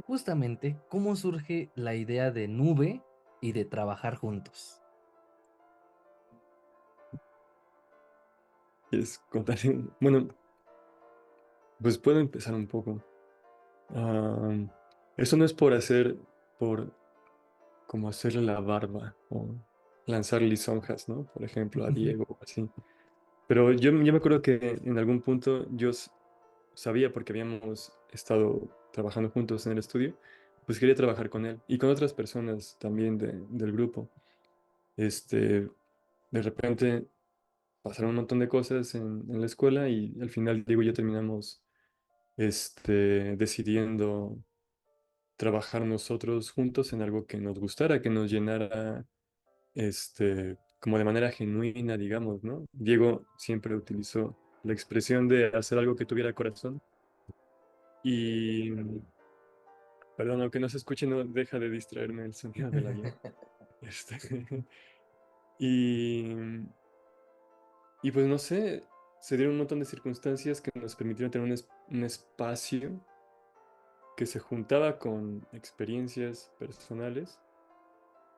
justamente cómo surge la idea de Nube y de trabajar juntos. ¿Quieres contar? Bueno, pues puedo empezar un poco. Am, Eso no es por por como hacerle la barba o lanzar lisonjas, ¿no? Por ejemplo, a Diego o así. Pero yo me acuerdo que en algún punto sabía, porque habíamos estado trabajando juntos en el estudio, pues quería trabajar con él y con otras personas también del grupo. Este, de repente pasaron un montón de cosas en la escuela y al final Diego y yo terminamos decidiendo trabajar nosotros juntos en algo que nos gustara, que nos llenara, como de manera genuina, digamos, ¿no? Diego siempre utilizó la expresión de hacer algo que tuviera corazón y, perdón, aunque no se escuche, no deja de distraerme el sonido del avión. Este, y, y pues no sé, se dieron un montón de circunstancias que nos permitieron tener un espacio que se juntaba con experiencias personales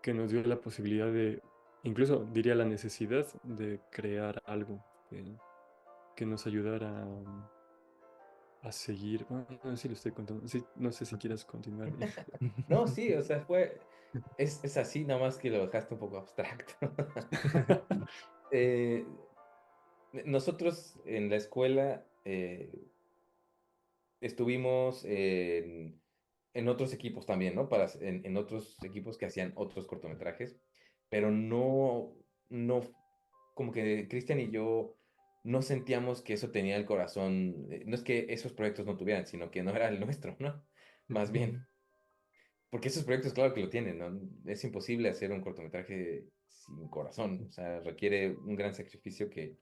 que nos dio la posibilidad de, incluso diría la necesidad de crear algo que nos ayudara a seguir. Ah, no sé si lo estoy contando. Sí, no sé si quieras continuar. No, sí, o sea, es así, nada más que lo dejaste un poco abstracto. Eh, Nosotros en la escuela estuvimos en otros equipos también, ¿no? En otros equipos que hacían otros cortometrajes, pero no, como que Cristian y yo no sentíamos que eso tenía el corazón, no es que esos proyectos no tuvieran, sino que no era el nuestro, ¿no? Más bien, porque esos proyectos, claro que lo tienen, ¿no? Es imposible hacer un cortometraje sin corazón, o sea, requiere un gran sacrificio que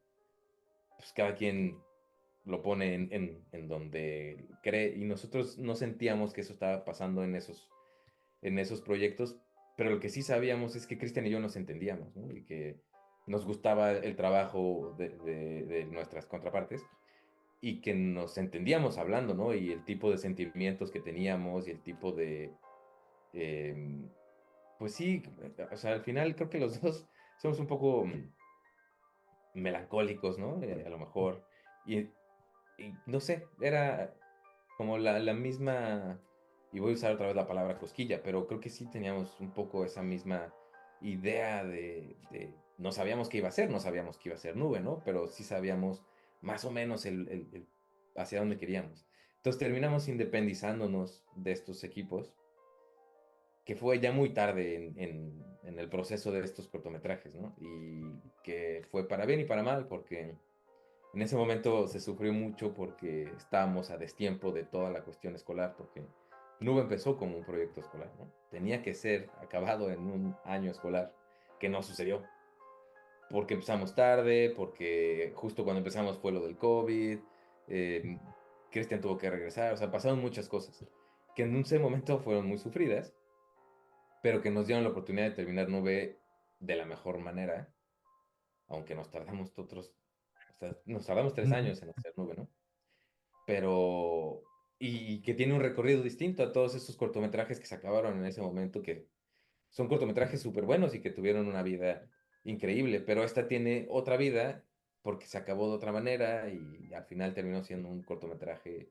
pues, cada quien lo pone en donde cree, y nosotros no sentíamos que eso estaba pasando en esos proyectos, pero lo que sí sabíamos es que Cristian y yo nos entendíamos, ¿no? Y que nos gustaba el trabajo de nuestras contrapartes y que nos entendíamos hablando, ¿no? Y el tipo de sentimientos que teníamos y el tipo em, pues sí, o sea, al final creo que los dos somos un poco melancólicos, ¿no? A lo mejor. Y, y no sé, era como la misma, y voy a usar otra vez la palabra cosquilla, pero creo que sí teníamos un poco esa misma idea no sabíamos qué iba a ser, no sabíamos que iba a ser nube, ¿no? Pero sí sabíamos más o menos hacia dónde queríamos. Entonces terminamos independizándonos de estos equipos, que fue ya muy tarde en el proceso de estos cortometrajes, ¿no? Y que fue para bien y para mal, porque en ese momento se sufrió mucho porque estábamos a destiempo de toda la cuestión escolar, porque Nube empezó como un proyecto escolar, ¿no? Tenía que ser acabado en un año escolar, que no sucedió, porque empezamos tarde, porque justo cuando empezamos fue lo del COVID, eh, Cristian tuvo que regresar, o sea, pasaron muchas cosas, que en ese momento fueron muy sufridas, pero que nos dieron la oportunidad de terminar Nube de la mejor manera, aunque o sea, nos tardamos 3 años en hacer Nube, ¿no? Pero, y que tiene un recorrido distinto a todos esos cortometrajes que se acabaron en ese momento, que son cortometrajes súper buenos y que tuvieron una vida increíble, pero esta tiene otra vida porque se acabó de otra manera y al final terminó siendo un cortometraje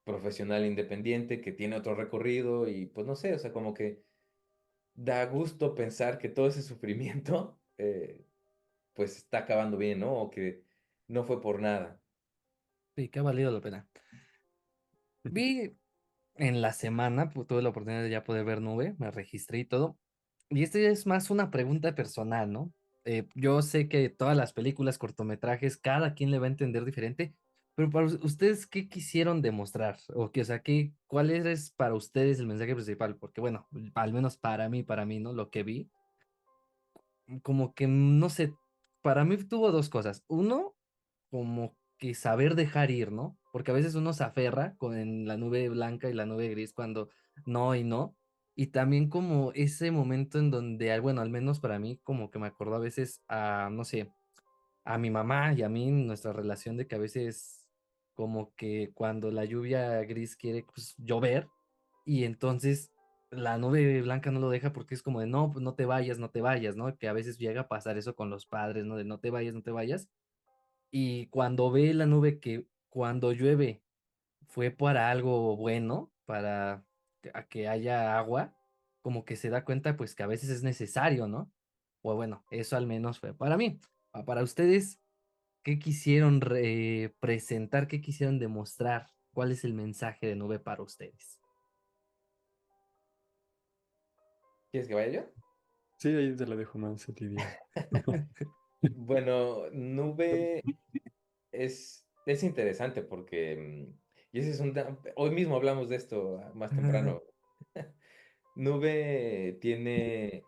profesional independiente que tiene otro recorrido y pues no sé, o sea, como que da gusto pensar que todo ese sufrimiento pues está acabando bien, ¿no? O que no fue por nada. Sí, que ha valido la pena. Vi en la semana, tuve la oportunidad de ya poder ver Nube, me registré y todo. Y este es más una pregunta personal, ¿no? Yo sé que todas las películas, cortometrajes, cada quien le va a entender diferente, pero para ustedes, ¿qué quisieron demostrar? O sea, ¿cuál es para ustedes el mensaje principal? Porque bueno, al menos para mí, ¿no? Lo que vi, como que, no sé, para mí tuvo dos cosas. Uno, como que saber dejar ir, ¿no? Porque a veces uno se aferra con la nube blanca y la nube gris cuando no y no. Y también como ese momento en donde, bueno, al menos para mí, como que me acordó a veces a, no sé, a mi mamá y a mí, nuestra relación de que a veces como que cuando la lluvia gris quiere pues, llover, y entonces la nube blanca no lo deja porque es como de, no, pues no te vayas, no te vayas, ¿no? Que a veces llega a pasar eso con los padres, ¿no? De no te vayas, no te vayas. Y cuando ve la nube que cuando llueve fue para algo bueno, para que haya agua, como que se da cuenta pues que a veces es necesario, ¿no? O bueno, eso al menos fue para mí. Para ustedes, ¿qué quisieron presentar? ¿Qué quisieron demostrar? ¿Cuál es el mensaje de nube para ustedes? ¿Quieres que vaya yo? Sí, ahí te la dejo más a ti, Diego. Bueno, nube es interesante porque, y ese es hoy mismo hablamos de esto más temprano. Nube tiene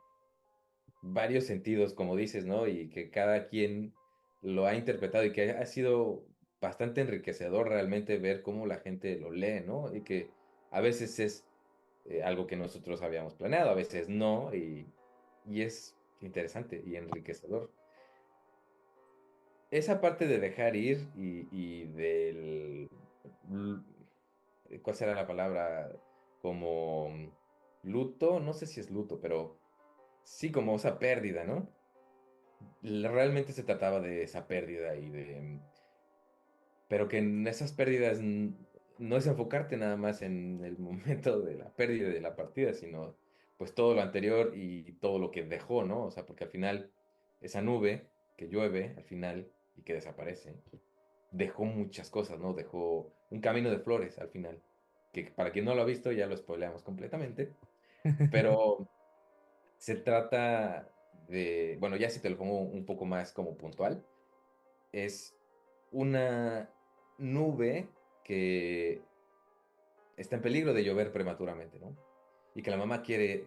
varios sentidos, como dices, ¿no? Y que cada quien lo ha interpretado y que ha sido bastante enriquecedor realmente ver cómo la gente lo lee, ¿no? Y que a veces es algo que nosotros habíamos planeado, a veces no, y es interesante y enriquecedor. Esa parte de dejar ir y del... ¿Cuál será la palabra? Como luto, no sé si es luto, pero sí como esa pérdida, ¿no? Realmente se trataba de esa pérdida y de... Pero que en esas pérdidas no es enfocarte nada más en el momento de la pérdida de la partida, sino pues todo lo anterior y todo lo que dejó, ¿no? O sea, porque al final esa nube que llueve al final y que desaparece, dejó muchas cosas, ¿no? Dejó un camino de flores al final, que para quien no lo ha visto ya lo spoileamos completamente, pero se trata de, bueno, ya si te lo pongo un poco más como puntual, es una nube que está en peligro de llover prematuramente, ¿no? Y que la mamá quiere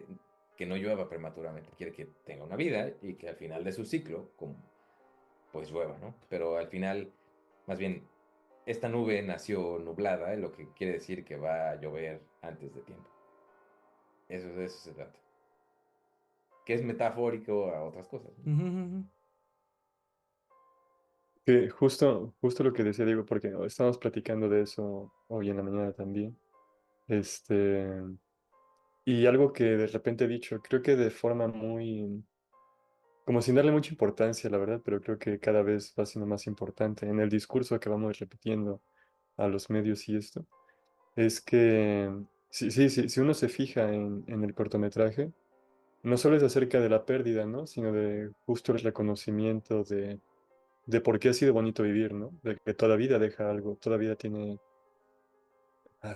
que no llueva prematuramente, quiere que tenga una vida y que al final de su ciclo, como, pues llueva, ¿no? Pero al final, más bien, esta nube nació nublada, lo que quiere decir que va a llover antes de tiempo. Eso de eso se trata. Que es metafórico a otras cosas, ¿no? Ujú. Que justo lo que decía Diego, porque estábamos platicando de eso hoy en la mañana también. Este, y algo que de repente he dicho, creo que de forma muy, como sin darle mucha importancia, la verdad, pero creo que cada vez va siendo más importante en el discurso que vamos repitiendo a los medios y esto, es que si uno se fija en el cortometraje, no solo es acerca de la pérdida, ¿no? Sino de justo el reconocimiento de por qué ha sido bonito vivir, ¿no? De que toda vida deja algo, toda vida tiene,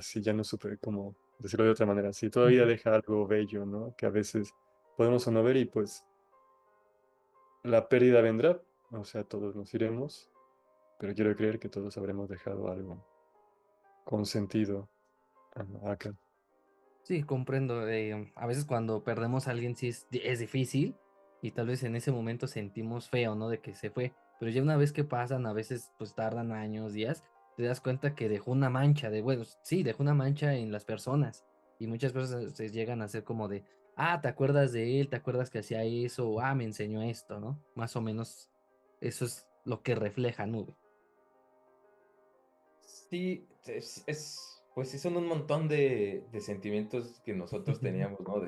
sí, ya no supe cómo decirlo de otra manera, sí, toda vida deja algo bello, ¿no? Que a veces podemos o no ver y pues la pérdida vendrá, o sea, todos nos iremos, pero quiero creer que todos habremos dejado algo con sentido acá. Sí, comprendo. A veces cuando perdemos a alguien sí es difícil y tal vez en ese momento sentimos feo, ¿no? De que se fue. Pero ya una vez que pasan, a veces pues tardan años, días, te das cuenta que dejó una mancha bueno, sí, dejó una mancha en las personas. Y muchas veces se llegan a ser como de, ah, ¿te acuerdas de él? ¿Te acuerdas que hacía eso? O, ah, me enseñó esto, ¿no? Más o menos eso es lo que refleja Nube. Sí, pues sí, son un montón de sentimientos que nosotros teníamos, ¿no?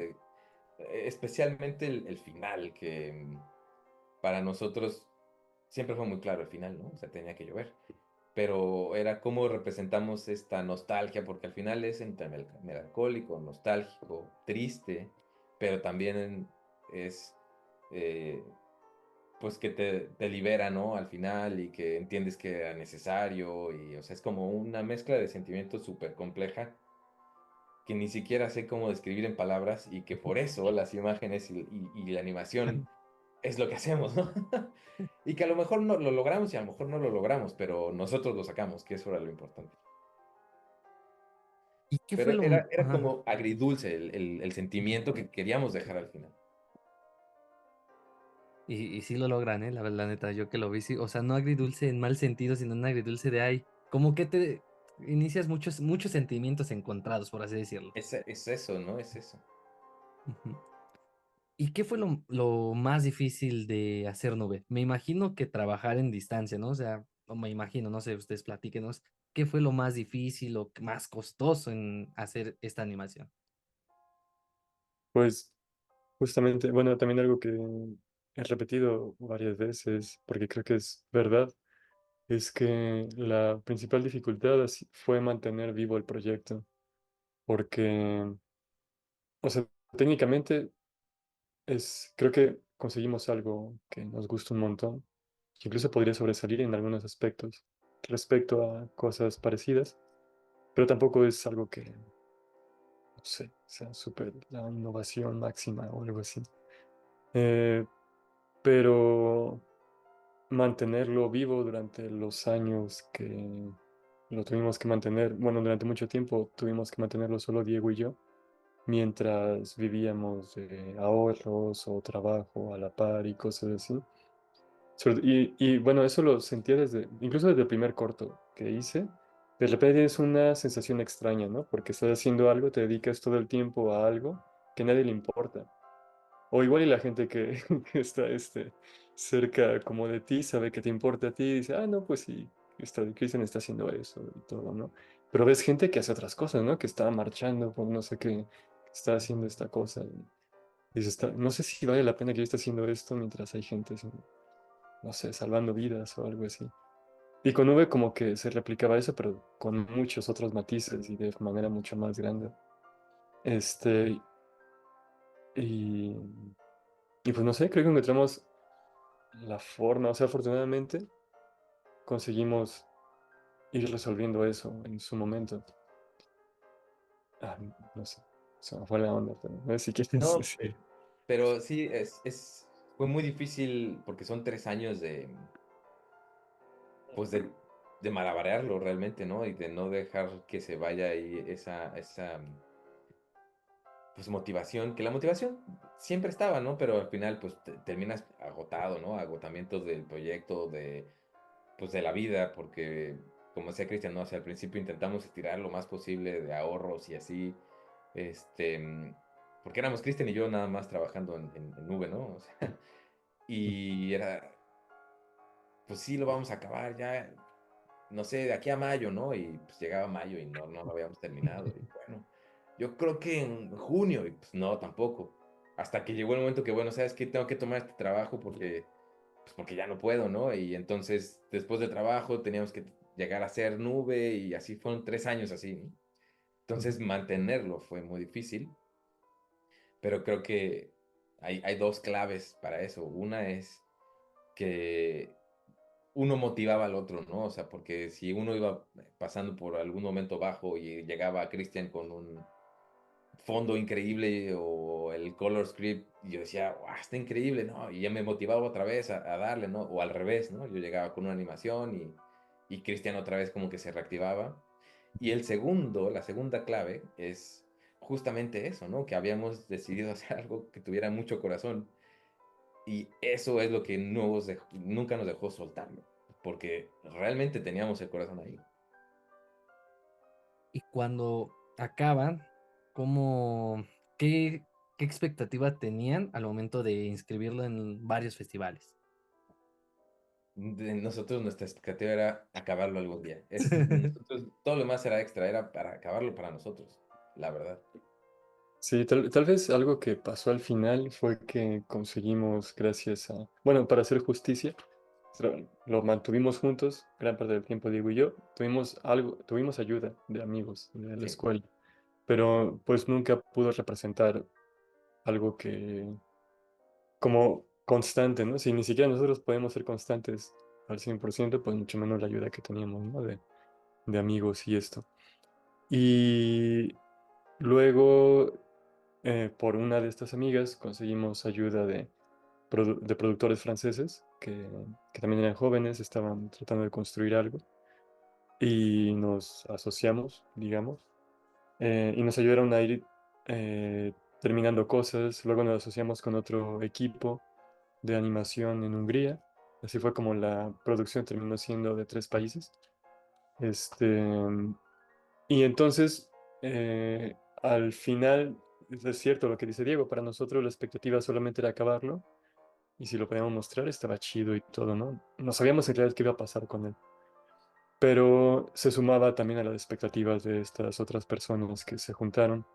Especialmente el final, que para nosotros siempre fue muy claro el final, ¿no? O sea, tenía que llover. Pero era cómo representamos esta nostalgia, porque al final es entre melancólico, nostálgico, triste, pero también es, eh, pues que te libera, ¿no? Al final y que entiendes que era necesario y, o sea, es como una mezcla de sentimientos súper compleja que ni siquiera sé cómo describir en palabras y que por eso las imágenes y la animación es lo que hacemos, ¿no? Y que a lo mejor no lo logramos y a lo mejor no lo logramos, pero nosotros lo sacamos, que eso era lo importante. ¿Y qué fue Pero lo... era Ajá. como agridulce el sentimiento que queríamos dejar al final. Y sí lo logran, la neta, yo que lo vi, sí, o sea, no agridulce en mal sentido, sino un agridulce de ay, como que te inicias muchos sentimientos encontrados, por así decirlo. Es eso, ¿no? Es eso. Ujú. ¿Y qué fue lo más difícil de hacer nube? Me imagino que trabajar en distancia, ¿no? O sea, o me imagino, no sé, ustedes platíquenos, ¿qué fue lo más difícil o más costoso en hacer esta animación? Pues justamente, bueno, también algo que he repetido varias veces, porque creo que es verdad, es que la principal dificultad fue mantener vivo el proyecto, porque, o sea, técnicamente creo que conseguimos algo que nos gusta un montón, que incluso podría sobresalir en algunos aspectos respecto a cosas parecidas, pero tampoco es algo que, no sé, sea súper la innovación máxima o algo así. Eh, pero mantenerlo vivo durante los años que lo tuvimos que mantener, bueno, durante mucho tiempo tuvimos que mantenerlo solo Diego y yo, mientras vivíamos de ahorros o trabajo a la par y cosas así. Y bueno, eso lo sentía incluso desde el primer corto que hice. De repente es una sensación extraña, ¿no? Porque estás haciendo algo, te dedicas todo el tiempo a algo que a nadie le importa. O igual y la gente que, que está cerca como de ti sabe que te importa a ti y dice, ah, no, pues sí, Cristian está haciendo eso y todo, ¿no? Pero ves gente que hace otras cosas, ¿no? Que está marchando por no sé qué, que está haciendo esta cosa. Y dices, no sé si vale la pena que yo esté haciendo esto mientras hay gente, no sé, salvando vidas o algo así. Y con V como que se replicaba eso, pero con muchos otros matices y de manera mucho más grande. Este, y, y pues no sé, creo que encontramos la forma, o sea, afortunadamente conseguimos ir resolviendo eso en su momento. Ah, no sé, se me fue la onda, pero no sé si quieres No, decir. pero sí, fue muy difícil porque son 3 años pues de malabarearlo realmente, ¿no? Y de no dejar que se vaya ahí esa pues motivación, que la motivación siempre estaba, ¿no? Pero al final pues terminas agotado, ¿no? Agotamientos del proyecto, pues de la vida, porque como decía Cristian, ¿no? O sea, al principio intentamos estirar lo más posible de ahorros y así, este, porque éramos Cristian y yo nada más trabajando en nube, ¿no? O sea, y era, pues sí, lo vamos a acabar ya, no sé, de aquí a mayo, ¿no? Y pues llegaba mayo y no lo habíamos terminado. Y bueno, yo creo que en junio, y pues no, tampoco. Hasta que llegó el momento que, bueno, ¿sabes qué? Tengo que tomar este trabajo porque ya no puedo, ¿no? Y entonces, después del trabajo, teníamos que llegar a ser nube y así fueron 3 años así, ¿no? Entonces, mantenerlo fue muy difícil, pero creo que hay dos claves para eso. Una es que uno motivaba al otro, ¿no? O sea, porque si uno iba pasando por algún momento bajo y llegaba Christian con un fondo increíble o el color script, y yo decía, wow, está increíble, ¿no? Y ya me motivaba otra vez a darle, ¿no? O al revés, ¿no? Yo llegaba con una animación y Christian otra vez como que se reactivaba. Y la segunda clave es justamente eso, ¿no? Que habíamos decidido hacer algo que tuviera mucho corazón. Y eso es lo que nunca nos dejó soltarlo, porque realmente teníamos el corazón ahí. Y cuando acaban, ¿cómo, qué, qué expectativa tenían al momento de inscribirlo en varios festivales? De nosotros nuestra expectativa era acabarlo algún día. Nosotros, todo lo demás era extra, era para acabarlo para nosotros, la verdad. Sí, tal vez algo que pasó al final fue que conseguimos, gracias a, bueno, para hacer justicia, lo mantuvimos juntos gran parte del tiempo, Diego y yo. Tuvimos ayuda de amigos de la Sí, escuela, pero pues nunca pudo representar algo que como constante, ¿no? Si ni siquiera nosotros podemos ser constantes al 100%, pues mucho menos la ayuda que teníamos, ¿no? De amigos y esto. Y luego, por una de estas amigas, conseguimos ayuda de productores franceses que también eran jóvenes, estaban tratando de construir algo y nos asociamos, digamos, y nos ayudaron a ir terminando cosas. Luego nos asociamos con otro equipo de animación en Hungría. Así fue como la producción terminó siendo de 3 países. Este, y entonces, al final, es cierto lo que dice Diego, para nosotros la expectativa solamente era acabarlo. Y si lo podíamos mostrar, estaba chido y todo, ¿no? No sabíamos en realidad qué iba a pasar con él. pero se sumaba también a las expectativas de estas otras personas que se juntaron.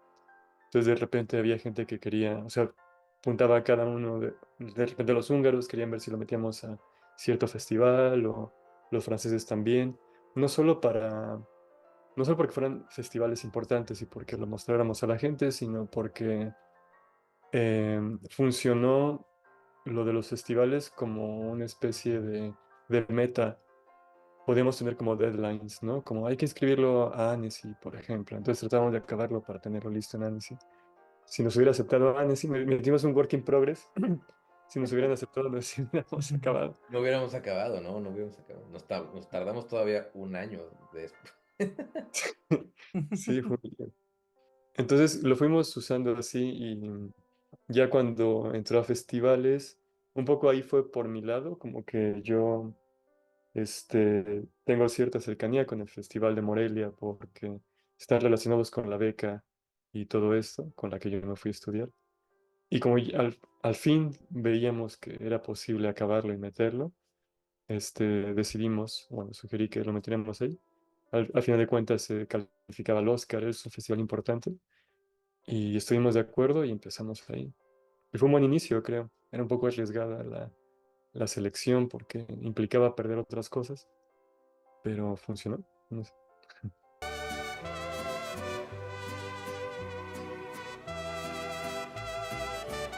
Entonces de repente había gente que quería, o sea, apuntaba a cada uno de repente los húngaros querían ver si lo metíamos a cierto festival o los franceses también, no solo para, no solo porque fueran festivales importantes y porque lo mostráramos a la gente, sino porque funcionó lo de los festivales como una especie de meta. Podíamos tener como deadlines, ¿no? Como hay que escribirlo a Annecy, por ejemplo. Entonces tratábamos de acabarlo para tenerlo listo en Annecy. Si nos hubiera aceptado Annecy, metimos un work in progress. Si nos hubieran aceptado, nos hubiéramos acabado. No hubiéramos acabado, ¿no? No hubiéramos acabado. Nos tardamos todavía un año después. Sí, fue bien. Entonces lo fuimos usando así y ya cuando entró a festivales, un poco ahí fue por mi lado, como que yo tengo cierta cercanía con el Festival de Morelia porque están relacionados con la beca y todo esto, con la que yo me fui a estudiar. Y como al fin veíamos que era posible acabarlo y meterlo, decidimos, bueno, sugerí que lo metiéramos ahí. Al final de cuentas se calificaba al Oscar, es un festival importante, y estuvimos de acuerdo y empezamos ahí. Y fue un buen inicio, creo. Era un poco arriesgada la selección porque implicaba perder otras cosas, pero funcionó. No sé.